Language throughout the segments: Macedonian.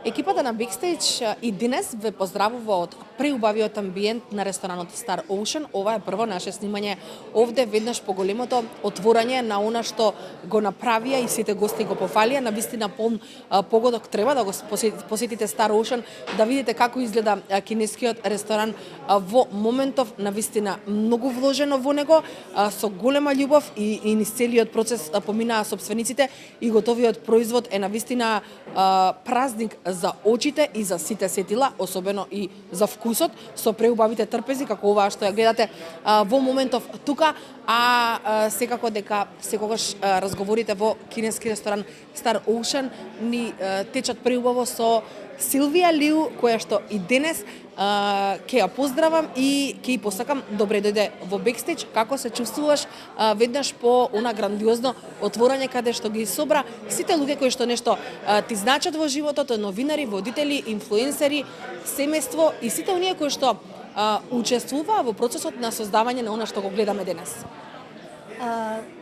Екипата на Backstage и денес ве поздравува од преубавиот амбиент на ресторанот Star Ocean. Ова е прво наше снимање овде, веднаш по големото отворање на она што го направија и сите гости го пофалија. Навистина полн погодок, треба да го посетите Star Ocean, да видите како изгледа кинескиот ресторан во моментов. Навистина многу вложено во него, со голема љубов и низ целиот процес поминаа собствениците и готовиот производ е навистина празник за очите и за сите сетила, особено и за вкусот, со преубавите трпези, како оваа што ја гледате во моментов тука, секако дека секогаш разговорите во кинески ресторан Star Ocean ни течат преубаво со Силвија Лиу, која што и денес ќе ја поздравам и ќе ја посакам добре дојде во Backstage. Како се чувствуваш веднаш по она грандиозно отворање каде што ги собра сите луѓе кои што нешто ти значат во животот, новинари, водители, инфлуенсери, семејство и сите оние кои што учествуваа во процесот на создавање на она што го гледаме денес?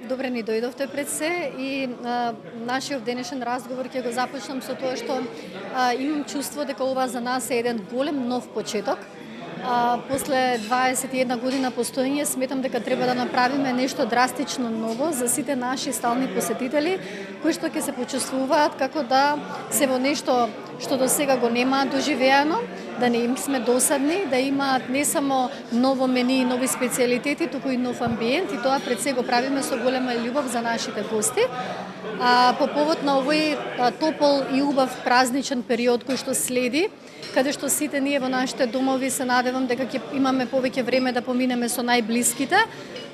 Добре ни дојдовте пред се и нашиот денешен разговор ќе го започнам со тоа што имам чувство дека ова за нас е еден голем нов почеток. После 21 година постоење сметам дека треба да направиме нешто драстично ново за сите наши стални посетители кои што ќе се почувствуваат како да се во нешто што до сега го немаат доживеано, да не им сме досадни, да имаат не само ново мени и нови специјалитети, туку и нов амбиент и тоа пред се го правиме со голема љубов за нашите гости. По повод на овој топол и убав празничен период кој што следи, каде што сите ние во нашите домови се надевам дека ќе имаме повеќе време да поминеме со најблиските.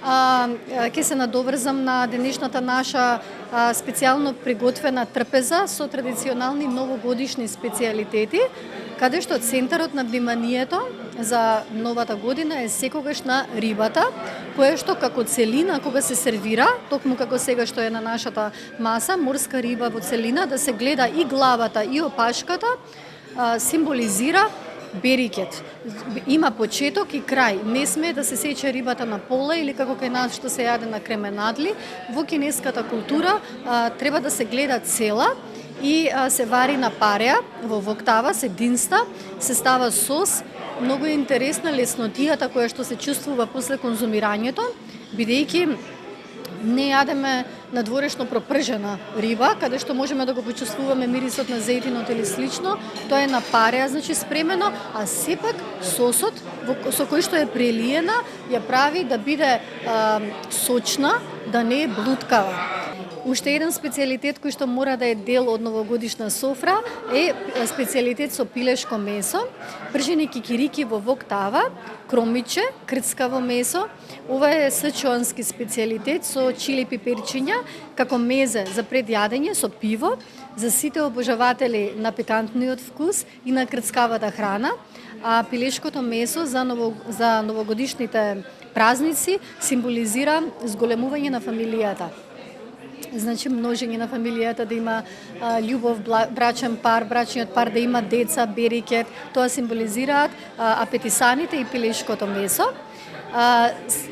Ќе се надоврзам на денешната наша специјално приготвена трпеза со традиционални новогодишни специјалитети, каде што центарот на вниманието за новата година е секогаш на рибата, која што како целина кога се сервира, токму како сега што е на нашата маса, морска риба во целина, да се гледа и главата и опашката, символизира берикет. Има почеток и крај. Не сме да се сече рибата на пола или како кај нас што се јаде на кременадли. Во кинеската култура треба да се гледа цела и се вари на пареа, во воктава се динста, се става сос. Многу е интересна леснотијата која што се чувствува после конзумирањето, бидејќи не јадеме надворешно пропржена риба, каде што можеме да го почувствуваме мирисот на зејтинот или слично. Тоа е на пареа, значи спремено, а сепак сосот со кој што е прелиена ја прави да биде сочна, да не е блуткава. Уште еден специјалитет кој што мора да е дел од новогодишна софра е специјалитет со пилешко месо, пржени кикирики во вок тава, кромиче, крцкаво месо. Ова е сечуански специјалитет со чили пиперчиња, како мезе за предјадење со пиво, за сите обожаватели на пикантниот вкус и на крцкавата храна, а пилешкото месо за новогодишните празници символизира зголемување на фамилијата. Значи множење на фамилијата, да има љубов, брачен пар, брачниот пар да има деца, берикет, тоа символизираат апетисаните и пилешкото месо.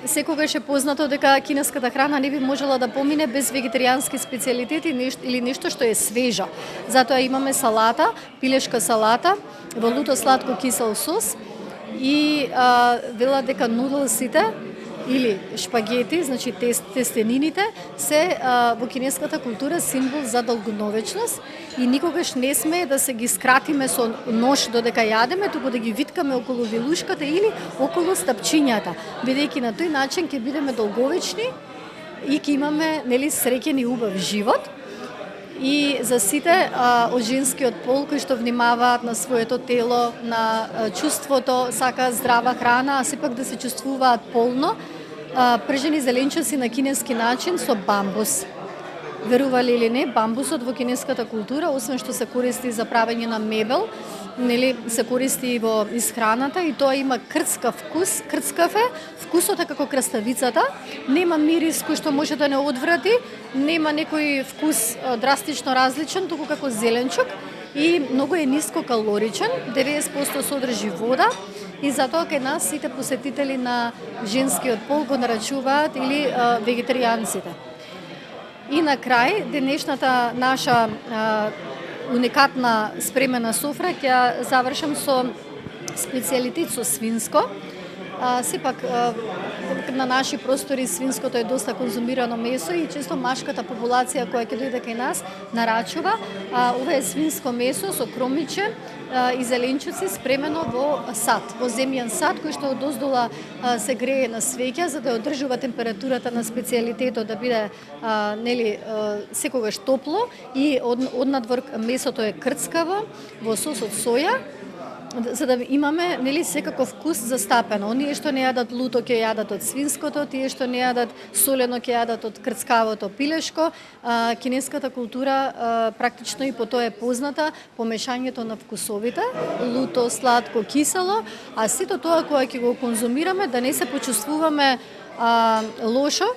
Секогаш е познато дека кинеската храна не би можела да помине без вегетаријански специјалитети или нешто што е свежо. Затоа имаме салата, пилешка салата во луто сладко кисел сос и вела дека нудлсите или шпагети, значи тестенините, се во кинеската култура символ за долговечност и никогаш не сме да се ги скратиме со нож додека јадеме, туку да ги виткаме околу вилушката или околу стапчињата, бидејќи на тој начин ќе бидеме долговечни и ќе имаме среќен и убав живот. И за сите од женскиот пол кои што внимаваат на своето тело, на чувството, сакаат здрава храна, а сепак да се чувствуваат полно, пржени зеленчуци на кинески начин со бамбус. Верували или не, бамбусот во кинеската култура, освен што се користи за правење на мебел, се користи и во исхраната и тоа има крцкав вкус. Крцкав е, вкусот е како краставицата, нема мирис кој што може да не одврати, нема некој вкус драстично различен, туку како зеленчук и многу е ниско калоричен, 90% содржи вода и затоа кај нас сите посетители на женскиот пол го нарачуваат или вегетаријанците. И на крај, денешната наша уникатна спремена софра, ќе ја завршам со специјалитет со свинско. Сепак на наши простори свинското е доста конзумирано месо и често машката популација која ќе дојде кај нас нарачува. Ова е свинско месо со кромиче и зеленчуци спремено во сад, во земјен сад кој што одоздола се грее на свеќа за да одржува температурата на специјалитетот да биде секогаш топло и однадвор месото е крцкаво во сос од соја, за да имаме секаков вкус застапено. Оние што не јадат луто ќе јадат од свинското, тие што не јадат солено ќе јадат од крцкавото пилешко. Кинеската култура практично и по тоа е позната, помешањето на вкусовите, луто, сладко, кисело, а сето тоа кое ќе го конзумираме да не се почувствуваме лошо,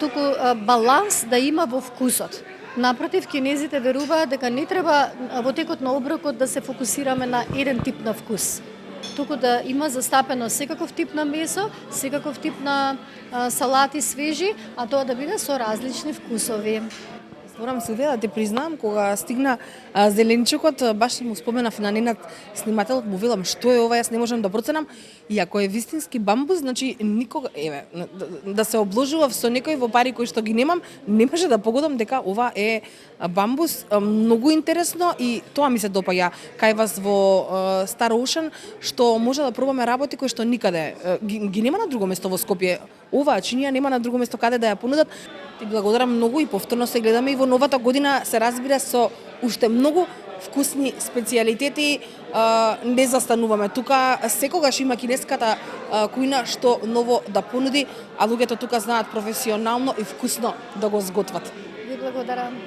туку баланс да има во вкусот. Напротив, кинезите веруваат дека не треба во текот на оброкот да се фокусираме на еден тип на вкус, туку да има застапено секаков тип на месо, секаков тип на салати свежи, а тоа да биде со различни вкусови. Морам Силвија да ти признам, кога стигна зеленчукот, баш му споменав на ненад снимателот, му велам што е ова, јас не можам да проценам, и ако е вистински бамбус, значи никога, да се обложував со некој во пари кои што ги немам, не може да погодам дека ова е бамбус. Многу интересно и тоа ми се допаѓа кај вас во Star Ocean, што може да пробаме работи кои што никаде ги нема на друго место во Скопје. Оваа чинија нема на друго место каде да ја понудат. Ти благодарам многу и повторно се гледаме и во новата година, се разбира, со уште многу вкусни специјалитети. Не застануваме тука, секогаш има кинеската кујна што ново да понуди, а луѓето тука знаат професионално и вкусно да го зготват. Ви благодарам.